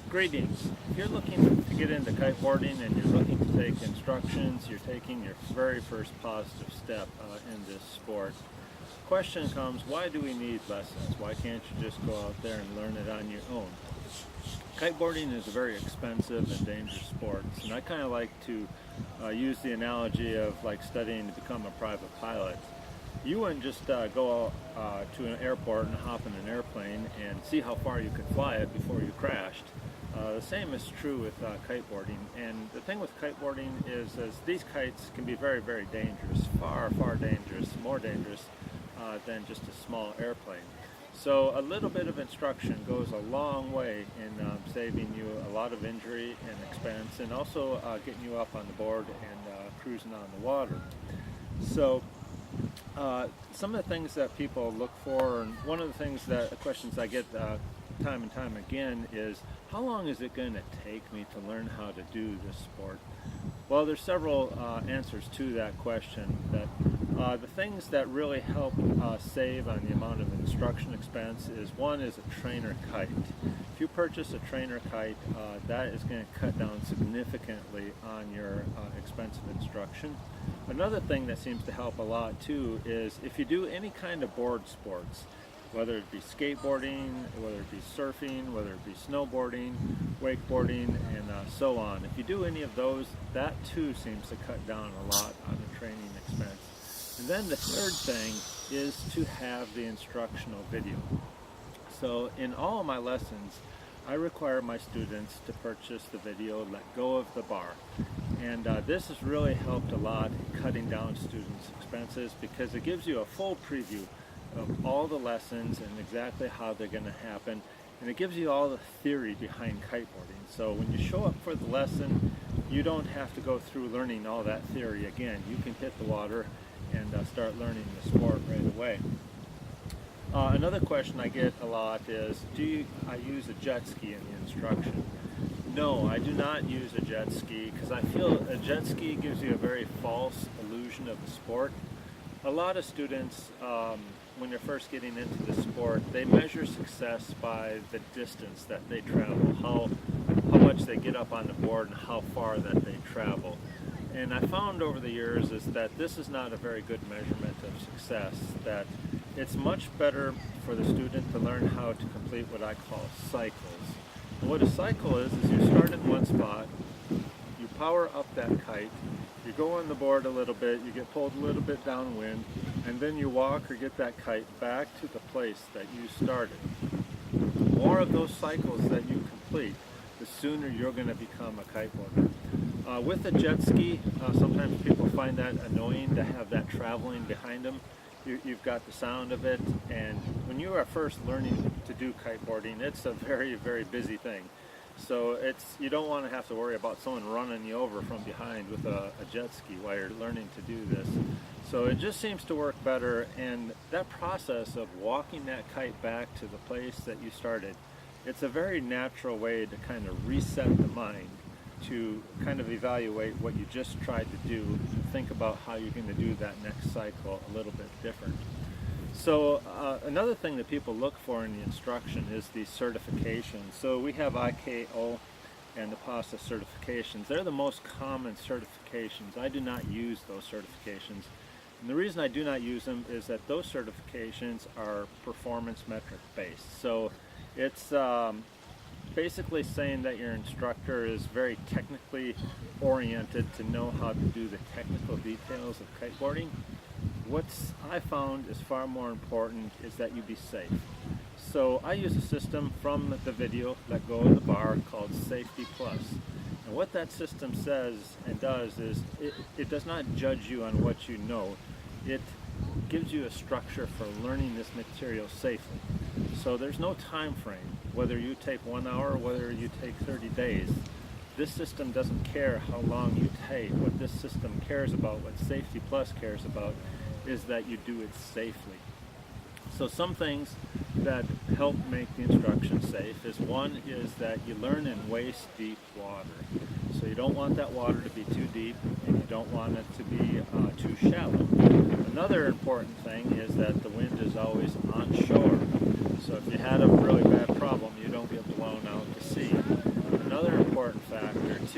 Greetings. If you're looking to get into kiteboarding and you're looking to take instructions, you're taking your very first positive step in this sport. Question comes, why do we need lessons? Why can't you just go out there and learn it on your own? Kiteboarding is a very expensive and dangerous sport, and I kind of like to use the analogy of like studying to become a private pilot. You wouldn't just go to an airport and hop in an airplane and see how far you could fly it before you crashed. The same is true with kiteboarding, and the thing with kiteboarding is these kites can be very, very dangerous, far, far dangerous, more dangerous than just a small airplane. So a little bit of instruction goes a long way in saving you a lot of injury and expense, and also getting you up on the board and cruising on the water. So some of the things that people look for, and one of the things that questions I get time and time again is, how long is it going to take me to learn how to do this sport? Well, there's several answers to that question. The things that really help save on the amount of instruction expense is, one is a trainer kite. If you purchase a trainer kite, that is going to cut down significantly on your expensive instruction. Another thing that seems to help a lot too is if you do any kind of board sports, whether it be skateboarding, whether it be surfing, whether it be snowboarding, wakeboarding, and so on. If you do any of those, that too seems to cut down a lot on the training expense. And then the third thing is to have the instructional video. So in all of my lessons, I require my students to purchase the video, Let Go of the Bar. And this has really helped a lot in cutting down students' expenses because it gives you a full preview of all the lessons and exactly how they're going to happen, and it gives you all the theory behind kiteboarding. So when you show up for the lesson, you don't have to go through learning all that theory again. You can hit the water and start learning the sport right away. Another question I get a lot is, I use a jet ski in the instruction? No, I do not use a jet ski because I feel a jet ski gives you a very false illusion of the sport. A lot of students, when they're first getting into the sport, they measure success by the distance that they travel, how much they get up on the board and how far that they travel. And I found over the years is that this is not a very good measurement of success, that it's much better for the student to learn how to complete what I call cycles. And what a cycle is you start in one spot, you power up that kite, you go on the board a little bit, you get pulled a little bit downwind, and then you walk or get that kite back to the place that you started. The more of those cycles that you complete, the sooner you're going to become a kiteboarder. With a jet ski, sometimes people find that annoying to have that traveling behind them. You've got the sound of it, and when you are first learning to do kiteboarding, it's a very, very busy thing. So you don't want to have to worry about someone running you over from behind with a jet ski while you're learning to do this. So it just seems to work better, and that process of walking that kite back to the place that you started, it's a very natural way to kind of reset the mind, to kind of evaluate what you just tried to do, and think about how you're going to do that next cycle a little bit different. So another thing that people look for in the instruction is the certifications. So we have IKO and the PASA certifications. They're the most common certifications. I do not use those certifications. And the reason I do not use them is that those certifications are performance metric based. So it's basically saying that your instructor is very technically oriented to know how to do the technical details of kiteboarding. What I found is far more important is that you be safe. So I use a system from the video, Let Go of the Bar, called Safety Plus. And what that system says and does is it does not judge you on what you know. It gives you a structure for learning this material safely. So there's no time frame, whether you take 1 hour or whether you take 30 days. This system doesn't care how long you take. What this system cares about, what Safety Plus cares about, is that you do it safely. So some things that help make the instruction safe is, one is that you learn in waist deep water. So you don't want that water to be too deep, and you don't want it to be too shallow. Another important thing is that the wind is always onshore. So if you had a really bad problem, you don't get blown out to sea.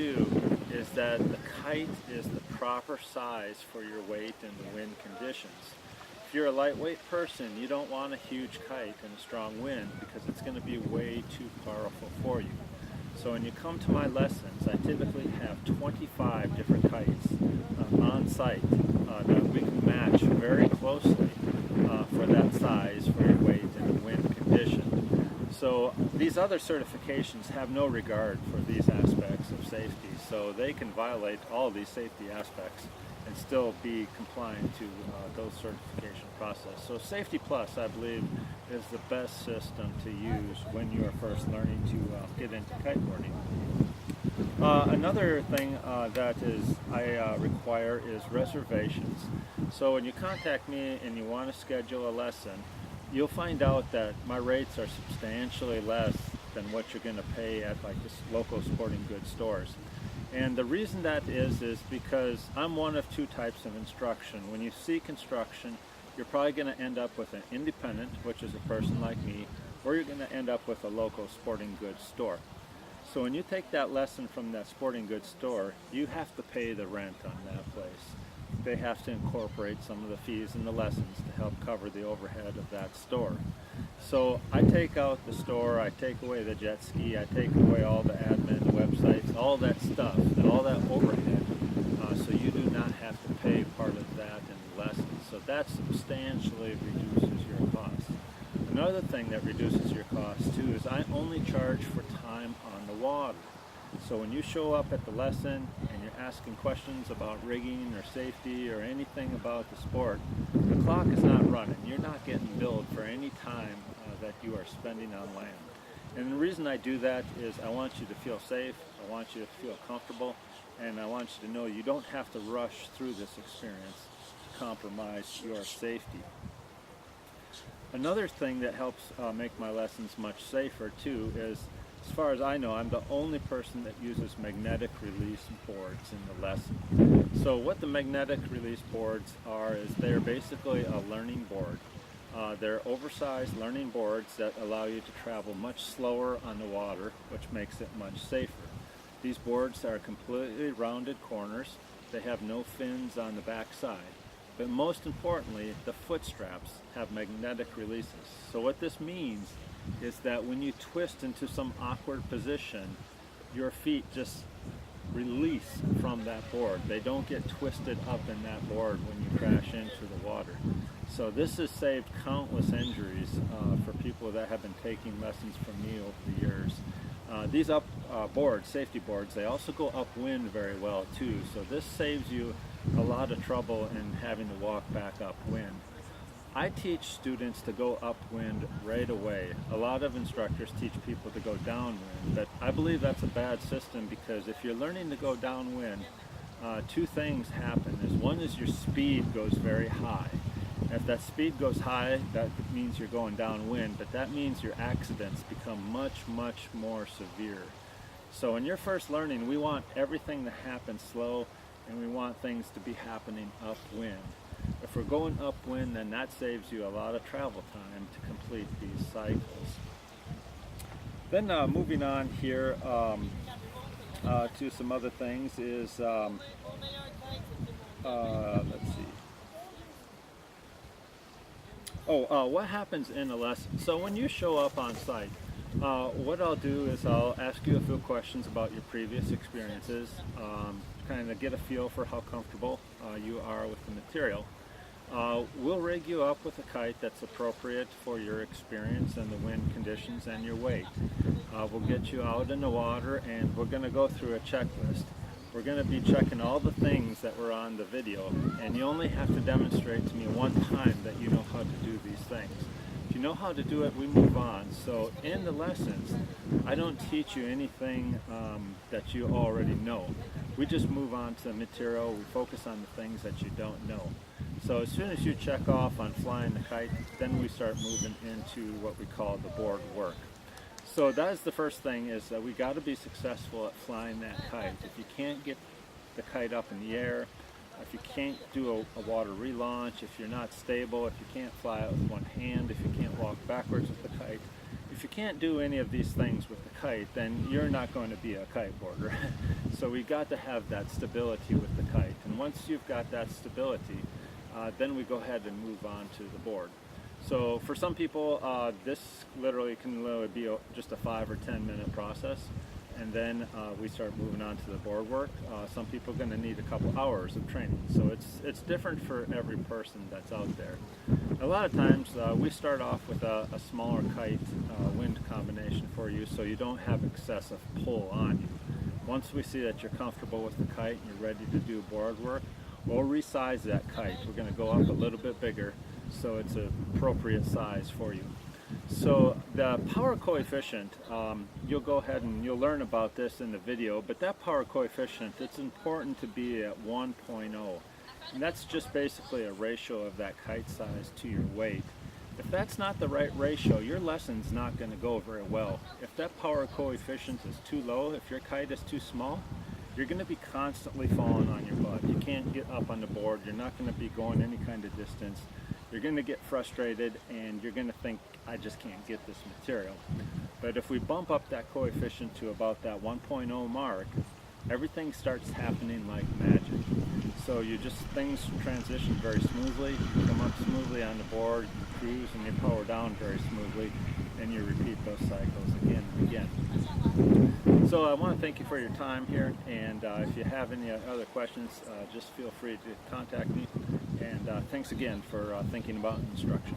too is that the kite is the proper size for your weight and the wind conditions. If you're a lightweight person, you don't want a huge kite in a strong wind because it's going to be way too powerful for you. So when you come to my lessons, I typically have 25 different kites on site that we can match very closely for that size for your weight and the wind condition. So these other certifications have no regard for these aspects of safety, so they can violate all of these safety aspects and still be compliant to those certification process. So Safety Plus, I believe, is the best system to use when you are first learning to get into kiteboarding. Another thing that I require is reservations. So when you contact me and you want to schedule a lesson, you'll find out that my rates are substantially less than what you're going to pay at like this local sporting goods stores. And the reason that is because I'm one of two types of instruction. When you seek instruction, you're probably going to end up with an independent, which is a person like me, or you're going to end up with a local sporting goods store. So when you take that lesson from that sporting goods store, you have to pay the rent on that place. They have to incorporate some of the fees in the lessons to help cover the overhead of that store. So I take out the store, I take away the jet ski, I take away all the admin, the websites, all that stuff, all that overhead, so you do not have to pay part of that in the lessons. So that substantially reduces your cost. Another thing that reduces your cost too is I only charge for time on the water. So when you show up at the lesson and you're asking questions about rigging or safety or anything about the sport, the clock is not running. You're not getting billed for any time that you are spending on land. And the reason I do that is I want you to feel safe, I want you to feel comfortable, and I want you to know you don't have to rush through this experience to compromise your safety. Another thing that helps make my lessons much safer too is, as far as I know, I'm the only person that uses magnetic release boards in the lesson. So what the magnetic release boards are is they're basically a learning board. They're oversized learning boards that allow you to travel much slower on the water, which makes it much safer. These boards are completely rounded corners. They have no fins on the back side. But most importantly, the foot straps have magnetic releases. So what this means is that when you twist into some awkward position, your feet just release from that board. They don't get twisted up in that board when you crash into the water. So this has saved countless injuries for people that have been taking lessons from me over the years. These boards, safety boards, they also go upwind very well too. So this saves you a lot of trouble in having to walk back upwind. I teach students to go upwind right away. A lot of instructors teach people to go downwind, but I believe that's a bad system because if you're learning to go downwind, two things happen. One is your speed goes very high. If that speed goes high, that means you're going downwind, but that means your accidents become much, much more severe. So when you're first learning, we want everything to happen slow, and we want things to be happening upwind. If we're going upwind, then that saves you a lot of travel time to complete these cycles. Then moving on here to some other things is, let's see. What happens in a lesson? So when you show up on site, what I'll do is I'll ask you a few questions about your previous experiences, kind of get a feel for how comfortable you are with the material. We'll rig you up with a kite that's appropriate for your experience and the wind conditions and your weight. We'll get you out in the water and we're going to go through a checklist. We're going to be checking all the things that were on the video, and you only have to demonstrate to me one time that you know how to do these things. If you know how to do it, we move on. So in the lessons, I don't teach you anything that you already know. We just move on to the material. We focus on the things that you don't know. So as soon as you check off on flying the kite, then we start moving into what we call the board work. So that is the first thing, is that we got to be successful at flying that kite. If you can't get the kite up in the air, if you can't do a water relaunch, if you're not stable, if you can't fly it with one hand, if you can't walk backwards with the kite, if if you can't do any of these things with the kite, then you're not going to be a kiteboarder. So we got to have that stability with the kite, and once you've got that stability, then we go ahead and move on to the board. So for some people, this literally can be just a 5 or 10 minute process, and then we start moving on to the board work. Some people are going to need a couple hours of training, so it's different for every person that's out there. A lot of times we start off with a smaller kite wind combination for you, so you don't have excessive pull on you. Once we see that you're comfortable with the kite and you're ready to do board work, we'll resize that kite. We're going to go up a little bit bigger so it's an appropriate size for you. So the power coefficient, you'll go ahead and you'll learn about this in the video, but that power coefficient, it's important to be at 1.0. And that's just basically a ratio of that kite size to your weight. If that's not the right ratio, your lesson's not going to go very well. If that power coefficient is too low, if your kite is too small, you're going to be constantly falling on your butt. You can't get up on the board. You're not going to be going any kind of distance. You're going to get frustrated and you're going to think, I just can't get this material. But if we bump up that coefficient to about that 1.0 mark, everything starts happening like magic. So things transition very smoothly. You come up smoothly on the board, you cruise, and you power down very smoothly, and you repeat those cycles again and again. So I want to thank you for your time here, and if you have any other questions, just feel free to contact me. And thanks again for thinking about instruction.